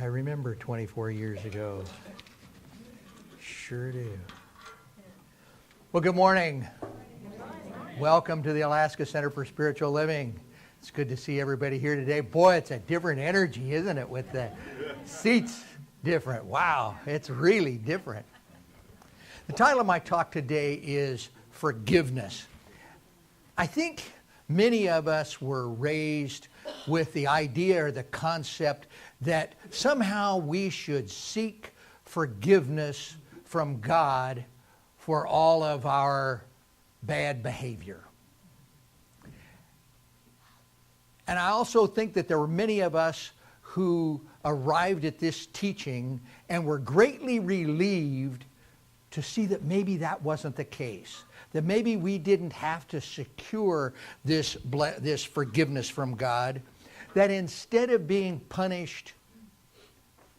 I remember 24 years ago. Sure do. Well, good morning. Welcome to the Alaska Center for Spiritual Living. It's good to see everybody here today. Boy, it's a different energy, isn't it, with the seats different. Wow, it's really different. The title of my talk today is Forgiveness. I think many of us were raised with the idea or the concept that somehow we should seek forgiveness from God for all of our bad behavior. And I also think that there were many of us who arrived at this teaching and were greatly relieved to see that maybe that wasn't the case. That maybe we didn't have to secure this forgiveness from God. That instead of being punished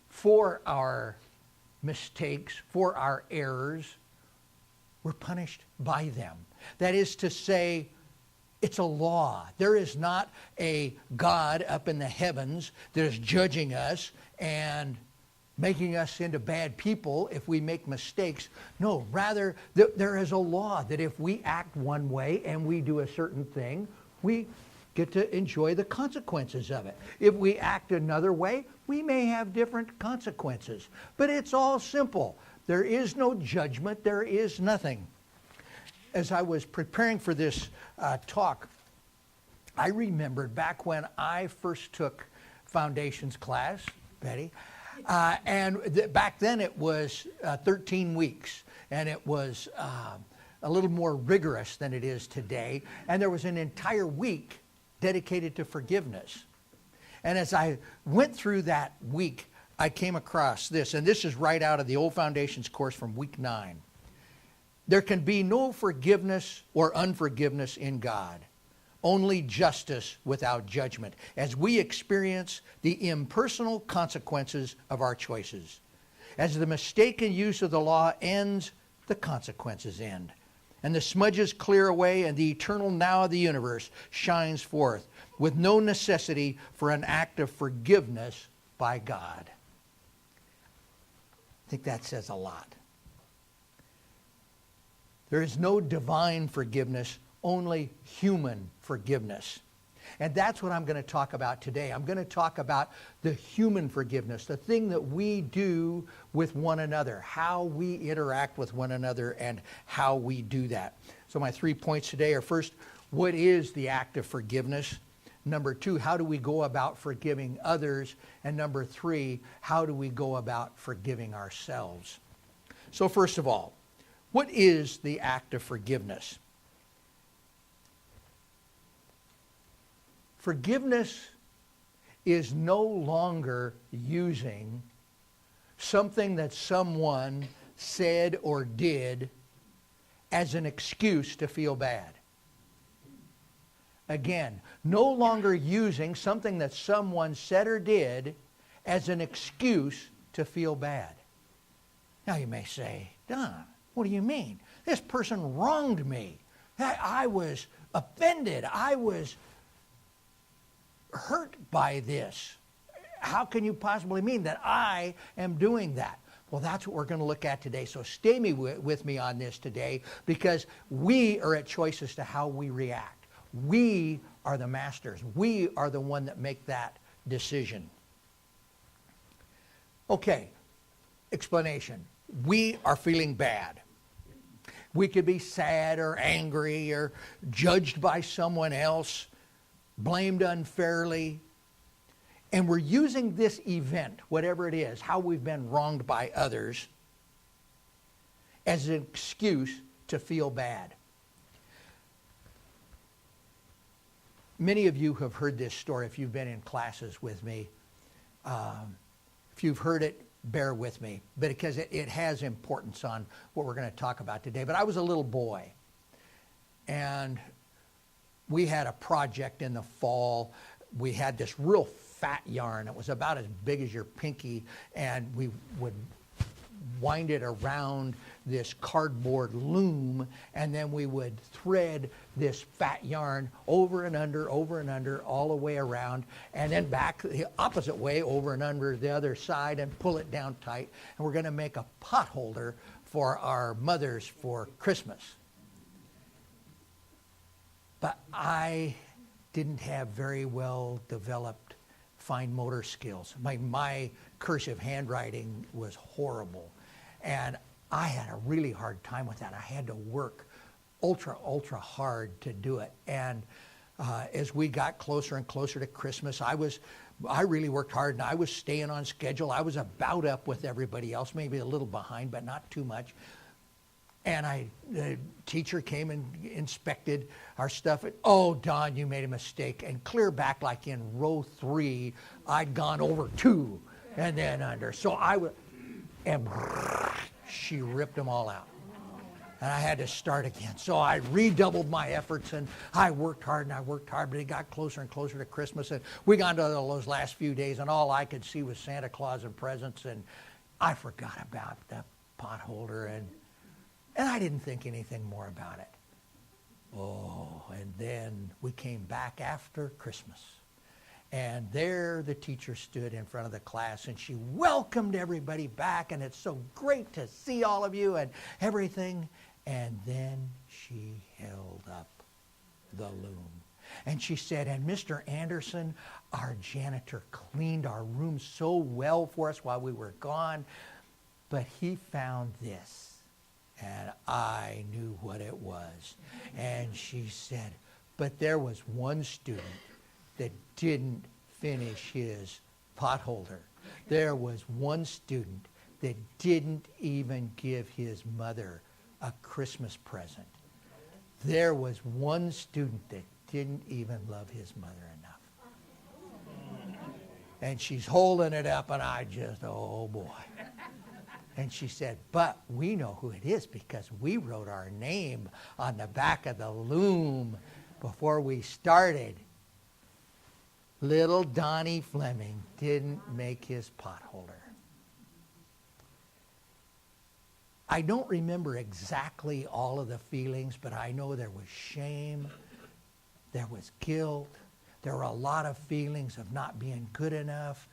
for our mistakes, for our errors, we're punished by them. That is to say, it's a law. There is not a God up in the heavens that is judging us and making us into bad people if we make mistakes. No, rather, there is a law that if we act one way and we do a certain thing, we get to enjoy the consequences of it. If we act another way, we may have different consequences. But it's all simple. There is no judgment. There is nothing. As I was preparing for this talk, I remembered back when I first took Foundations class, Betty, back then it was 13 weeks, and it was a little more rigorous than it is today, and there was an entire week dedicated to forgiveness. And as I went through that week, I came across this, and this is right out of the old Foundations course from week 9. There can be no forgiveness or unforgiveness in God, only justice without judgment, as we experience the impersonal consequences of our choices. As the mistaken use of the law ends, the consequences end. And the smudges clear away, and the eternal now of the universe shines forth with no necessity for an act of forgiveness by God. I think that says a lot. There is no divine forgiveness, only human forgiveness. And that's what I'm going to talk about today. I'm going to talk about the human forgiveness, the thing that we do with one another, how we interact with one another and how we do that. So my 3 points today are: first, what is the act of forgiveness? Number 2, how do we go about forgiving others? And number 3, how do we go about forgiving ourselves? So first of all, what is the act of forgiveness? Forgiveness is no longer using something that someone said or did as an excuse to feel bad. Again, no longer using something that someone said or did as an excuse to feel bad. Now you may say, Don, what do you mean? This person wronged me. I was offended. I was hurt by this. How can you possibly mean that I am doing that? Well, that's what we're going to look at today. So stay with me on this today, because we are at choice as to how we react. We are the masters. We are the one that make that decision. Okay, explanation. We are feeling bad. We could be sad or angry or judged by someone else, blamed unfairly, and we're using this event, whatever it is, how we've been wronged by others, as an excuse to feel bad. Many of you have heard this story if you've been in classes with me. If you've heard it, bear with me, but because it has importance on what we're going to talk about today. But I was a little boy, and we had a project in the fall. We had this real fat yarn. It was about as big as your pinky, and we would wind it around this cardboard loom, and then we would thread this fat yarn over and under, all the way around, and then back the opposite way, over and under the other side, and pull it down tight. And we're going to make a pot holder for our mothers for Christmas. But I didn't have very well developed fine motor skills. My cursive handwriting was horrible. And I had a really hard time with that. I had to work ultra hard to do it. And as we got closer and closer to Christmas, I really worked hard, and I was staying on schedule. I was about up with everybody else, maybe a little behind, but not too much. And the teacher came and inspected our stuff. Oh, Don, you made a mistake. And clear back, like in row 3, I'd gone over 2 and then under. So and she ripped them all out. And I had to start again. So I redoubled my efforts, and I worked hard, but it got closer and closer to Christmas. And we got into those last few days, and all I could see was Santa Claus and presents, and I forgot about the pot holder, and I didn't think anything more about it. Oh, and then we came back after Christmas. And there the teacher stood in front of the class, and she welcomed everybody back, and it's so great to see all of you and everything. And then she held up the loom. And she said, and Mr. Anderson, our janitor, cleaned our room so well for us while we were gone, but he found this. And I knew what it was. And she said, but there was one student that didn't finish his pot holder. There was one student that didn't even give his mother a Christmas present. There was one student that didn't even love his mother enough. And she's holding it up, and I just, oh boy. And she said, but we know who it is because we wrote our name on the back of the loom before we started. Little Donnie Fleming didn't make his pot holder. I don't remember exactly all of the feelings, but I know there was shame, there was guilt, there were a lot of feelings of not being good enough.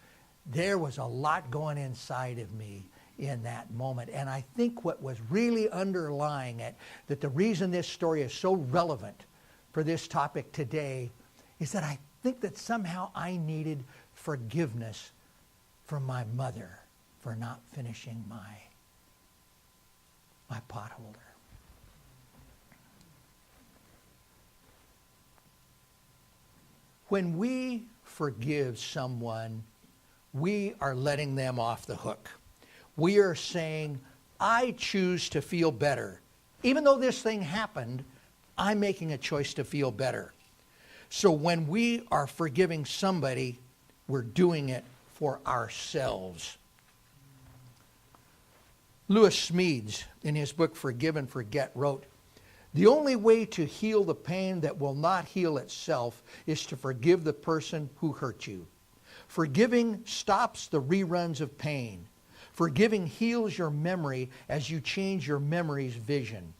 There was a lot going inside of me in that moment. And I think what was really underlying it, that the reason this story is so relevant for this topic today, is that I think that somehow I needed forgiveness from my mother for not finishing my pot holder. When we forgive someone, we are letting them off the hook. We are saying, I choose to feel better. Even though this thing happened, I'm making a choice to feel better. So when we are forgiving somebody, we're doing it for ourselves. Lewis Smedes, in his book Forgive and Forget, wrote, the only way to heal the pain that will not heal itself is to forgive the person who hurt you. Forgiving stops the reruns of pain. Forgiving heals your memory as you change your memory's vision.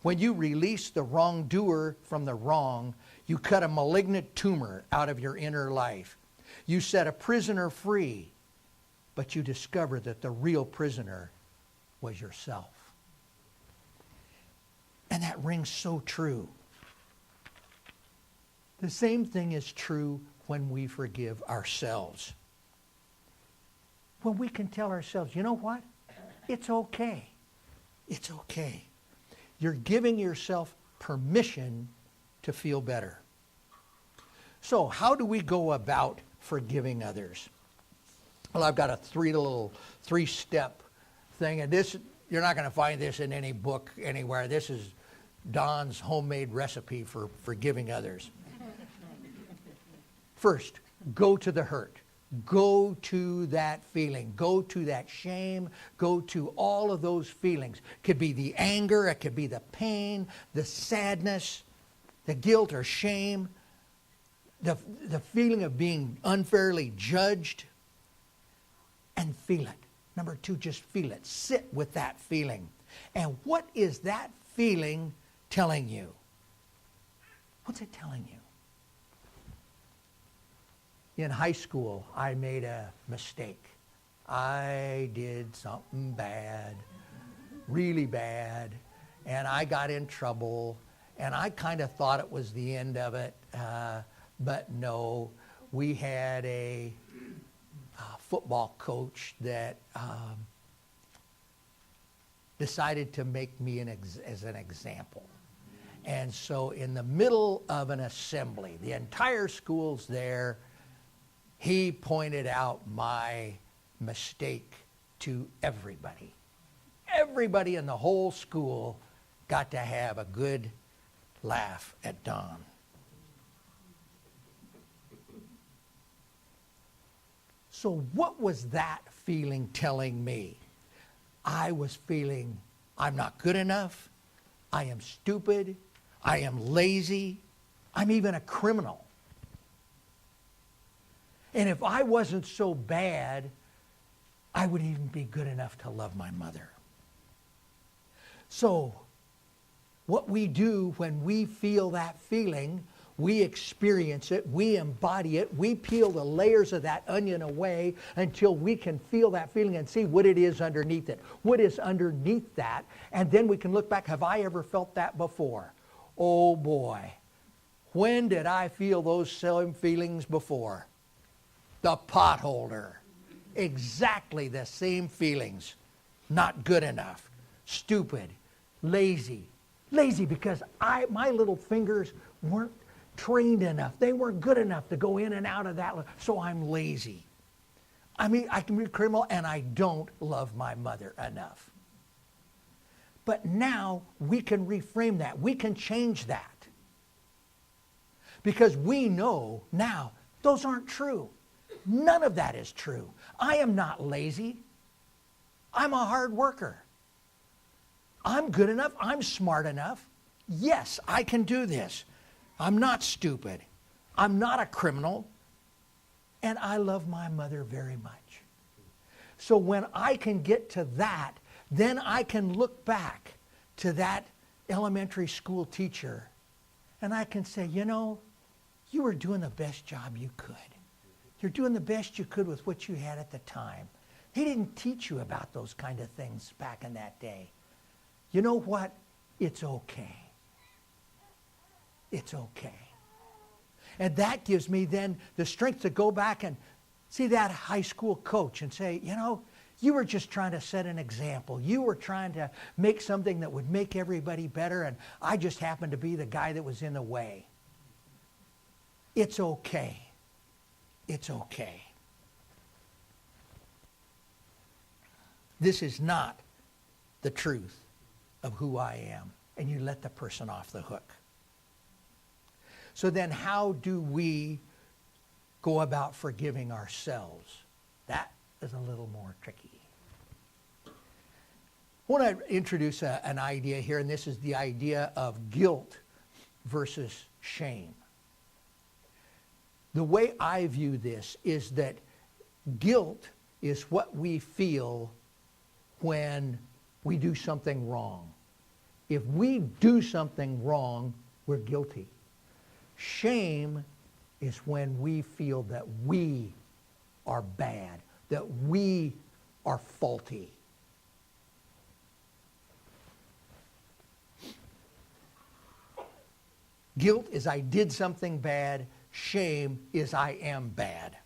When you release the wrongdoer from the wrong, you cut a malignant tumor out of your inner life. You set a prisoner free, but you discover that the real prisoner was yourself. And that rings so true. The same thing is true when we forgive ourselves. When we can tell ourselves, you know what? It's okay. It's okay. You're giving yourself permission to feel better. So how do we go about forgiving others? Well, I've got a three-step thing, and this, you're not going to find this in any book anywhere. This is Don's homemade recipe for forgiving others. First, go to the hurt. Go to that feeling. Go to that shame. Go to all of those feelings. It could be the anger. It could be the pain, the sadness, the guilt or shame, the feeling of being unfairly judged, and feel it. Number two, just feel it. Sit with that feeling. And what is that feeling telling you? What's it telling you? In high school, I made a mistake. I did something bad, really bad, and I got in trouble, and I kind of thought it was the end of it, but no. We had a football coach that decided to make me as an example. And so in the middle of an assembly, the entire school's there, he pointed out my mistake to everybody. Everybody in the whole school got to have a good laugh at Don. So what was that feeling telling me? I was feeling I'm not good enough, I am stupid, I am lazy, I'm even a criminal. And if I wasn't so bad, I would even be good enough to love my mother. So what we do when we feel that feeling, we experience it, we embody it, we peel the layers of that onion away until we can feel that feeling and see what it is underneath it. What is underneath that? And then we can look back, have I ever felt that before? Oh boy, when did I feel those same feelings before? The potholder. Exactly the same feelings. Not good enough, stupid, lazy. Lazy because my little fingers weren't trained enough. They weren't good enough to go in and out of that. So I'm lazy. I mean, I can be a criminal and I don't love my mother enough. But now we can reframe that. We can change that. Because we know now those aren't true. None of that is true. I am not lazy. I'm a hard worker. I'm good enough. I'm smart enough. Yes, I can do this. I'm not stupid. I'm not a criminal. And I love my mother very much. So when I can get to that, then I can look back to that elementary school teacher and I can say, you know, you were doing the best job you could. You're doing the best you could with what you had at the time. He didn't teach you about those kind of things back in that day. You know what? It's okay. It's okay. And that gives me then the strength to go back and see that high school coach and say, you know, you were just trying to set an example. You were trying to make something that would make everybody better, and I just happened to be the guy that was in the way. It's okay. It's okay. This is not the truth of who I am. And you let the person off the hook. So then how do we go about forgiving ourselves? That is a little more tricky. I want to introduce an idea here, and this is the idea of guilt versus shame. The way I view this is that guilt is what we feel when we do something wrong. If we do something wrong, we're guilty. Shame is when we feel that we are bad, that we are faulty. Guilt is I did something bad. Shame is I am bad.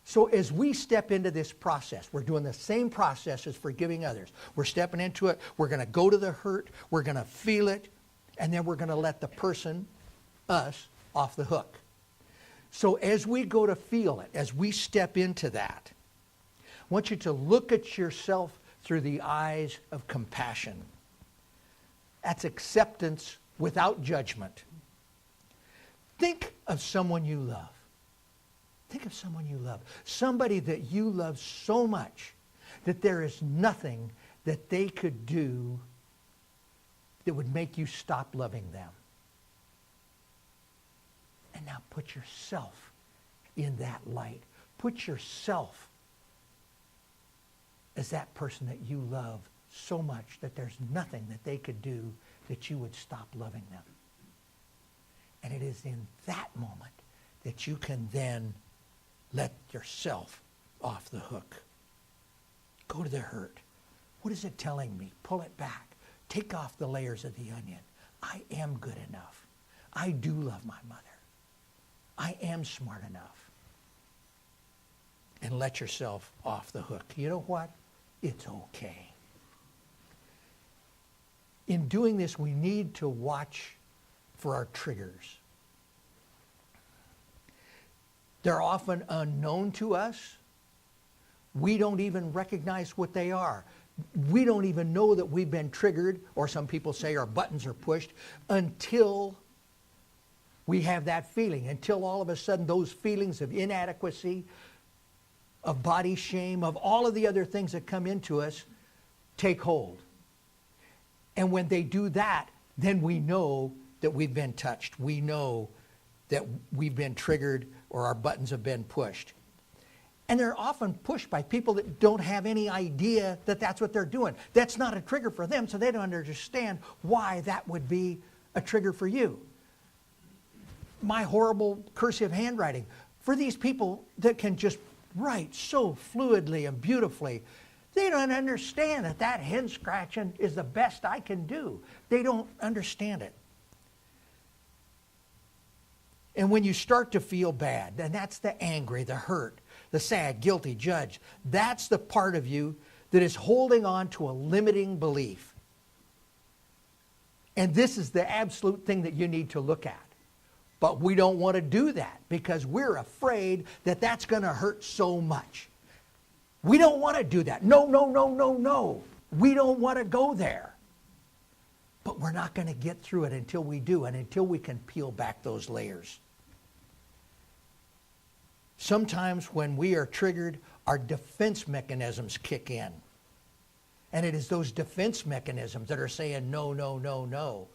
So as we step into this process, we're doing the same process as forgiving others. We're stepping into it. We're going to go to the hurt. We're going to feel it. And then we're going to let the person, us, off the hook. So as we go to feel it, as we step into that, I want you to look at yourself through the eyes of compassion. That's acceptance without judgment. Think of someone you love. Think of someone you love. Somebody that you love so much that there is nothing that they could do that would make you stop loving them. And now put yourself in that light. Put yourself is that person that you love so much that there's nothing that they could do that you would stop loving them. And it is in that moment that you can then let yourself off the hook. Go to the hurt. What is it telling me? Pull it back. Take off the layers of the onion. I am good enough. I do love my mother. I am smart enough. And let yourself off the hook. You know what? It's okay. In doing this, we need to watch for our triggers. They're often unknown to us. We don't even recognize what they are. We don't even know that we've been triggered, or some people say our buttons are pushed, until we have that feeling, until all of a sudden those feelings of inadequacy, of body shame, of all of the other things that come into us take hold. And when they do that, then we know that we've been touched. We know that we've been triggered or our buttons have been pushed. And they're often pushed by people that don't have any idea that that's what they're doing. That's not a trigger for them, so they don't understand why that would be a trigger for you. My horrible cursive handwriting. For these people that can just write so fluidly and beautifully, they don't understand that that hand scratching is the best I can do. They don't understand it. And when you start to feel bad, and that's the angry, the hurt, the sad, guilty, judge, that's the part of you that is holding on to a limiting belief. And this is the absolute thing that you need to look at. But we don't want to do that because we're afraid that that's going to hurt so much. We don't want to do that. No, no, no, no, no. We don't want to go there. But we're not going to get through it until we do, and until we can peel back those layers. Sometimes when we are triggered, our defense mechanisms kick in. And it is those defense mechanisms that are saying no, no, no, no.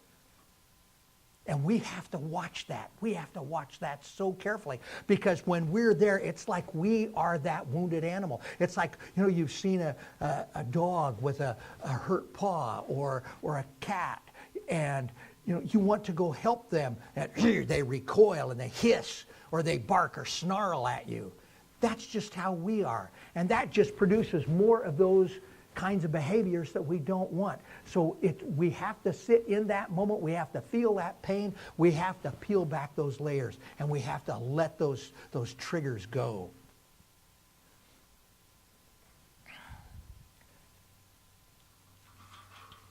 And we have to watch that. We have to watch that so carefully. Because when we're there, it's like we are that wounded animal. It's like, you've seen a dog with a hurt paw or a cat. And, you want to go help them. And they recoil and they hiss or they bark or snarl at you. That's just how we are. And that just produces more of those kinds of behaviors that we don't want. So we have to sit in that moment. We have to feel that pain. We have to peel back those layers. And we have to let those triggers go.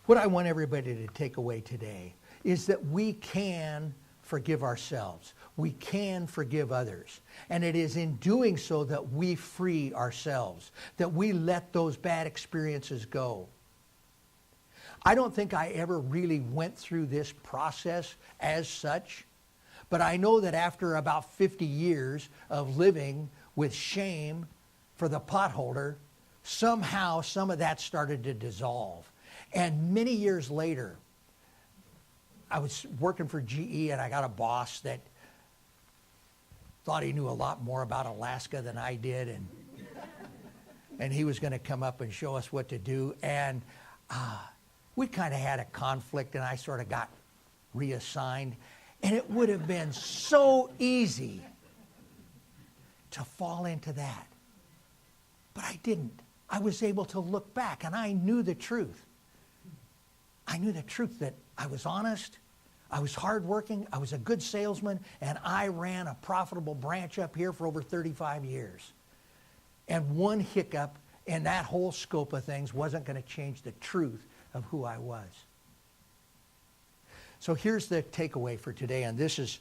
What I want everybody to take away today is that we can forgive ourselves. We can forgive others. And it is in doing so that we free ourselves, that we let those bad experiences go. I don't think I ever really went through this process as such, but I know that after about 50 years of living with shame for the potholder, somehow some of that started to dissolve. And many years later, I was working for GE and I got a boss that thought he knew a lot more about Alaska than I did, and he was going to come up and show us what to do. And we kind of had a conflict, and I sort of got reassigned. And it would have been so easy to fall into that. But I didn't. I was able to look back, and I knew the truth. I knew the truth that I was honest, I was hardworking, I was a good salesman, and I ran a profitable branch up here for over 35 years. And one hiccup in that whole scope of things wasn't going to change the truth of who I was. So here's the takeaway for today, and this is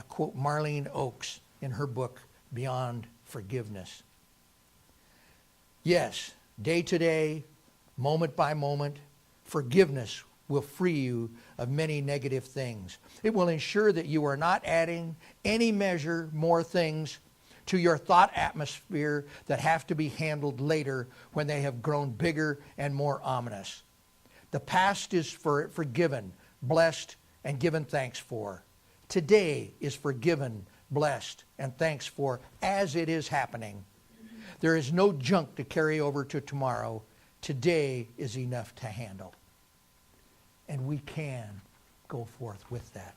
quote Marlene Oakes in her book, Beyond Forgiveness. Yes, day to day, moment by moment, forgiveness will free you of many negative things. It will ensure that you are not adding any measure more things to your thought atmosphere that have to be handled later when they have grown bigger and more ominous. The past is forgiven, blessed, and given thanks for. Today is forgiven, blessed, and thanks for as it is happening. There is no junk to carry over to tomorrow. Today is enough to handle. And we can go forth with that.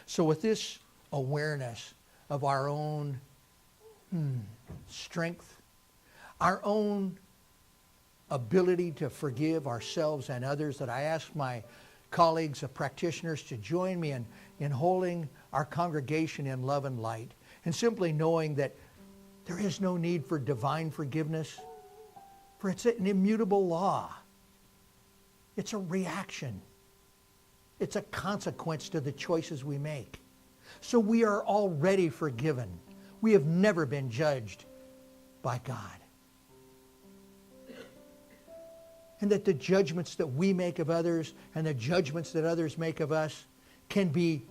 So with this awareness of our own strength, our own ability to forgive ourselves and others, that I ask my colleagues, the practitioners, to join me in holding our congregation in love and light, and simply knowing that there is no need for divine forgiveness, for it's an immutable law. It's a reaction. It's a consequence to the choices we make. So we are already forgiven. We have never been judged by God. And that the judgments that we make of others and the judgments that others make of us can be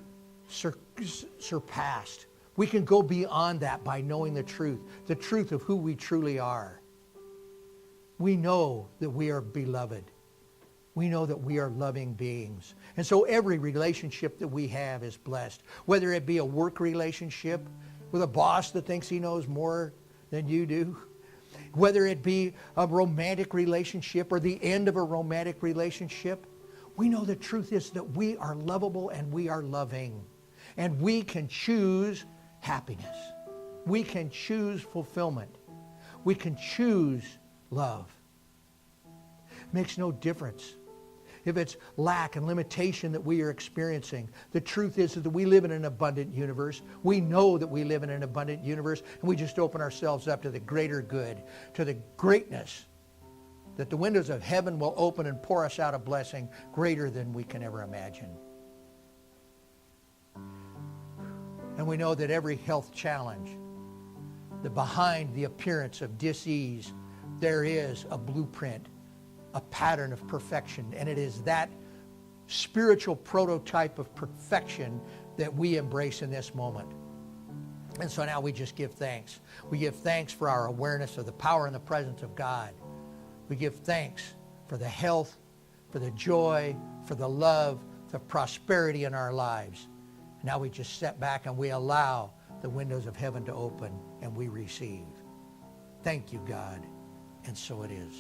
surpassed. We can go beyond that by knowing the truth of who we truly are. We know that we are beloved. We know that we are loving beings. And so every relationship that we have is blessed. Whether it be a work relationship with a boss that thinks he knows more than you do. Whether it be a romantic relationship or the end of a romantic relationship. We know the truth is that we are lovable and we are loving. And we can choose happiness. We can choose fulfillment. We can choose love. It makes no difference if it's lack and limitation that we are experiencing. The truth is that we live in an abundant universe. We know that we live in an abundant universe, and we just open ourselves up to the greater good, to the greatness, that the windows of heaven will open and pour us out a blessing greater than we can ever imagine. And we know that every health challenge, that behind the appearance of dis-ease, there is a blueprint, a pattern of perfection. And it is that spiritual prototype of perfection that we embrace in this moment. And so now we just give thanks. We give thanks for our awareness of the power and the presence of God. We give thanks for the health, for the joy, for the love, the prosperity in our lives. Now we just step back and we allow the windows of heaven to open and we receive. Thank you, God. And so it is.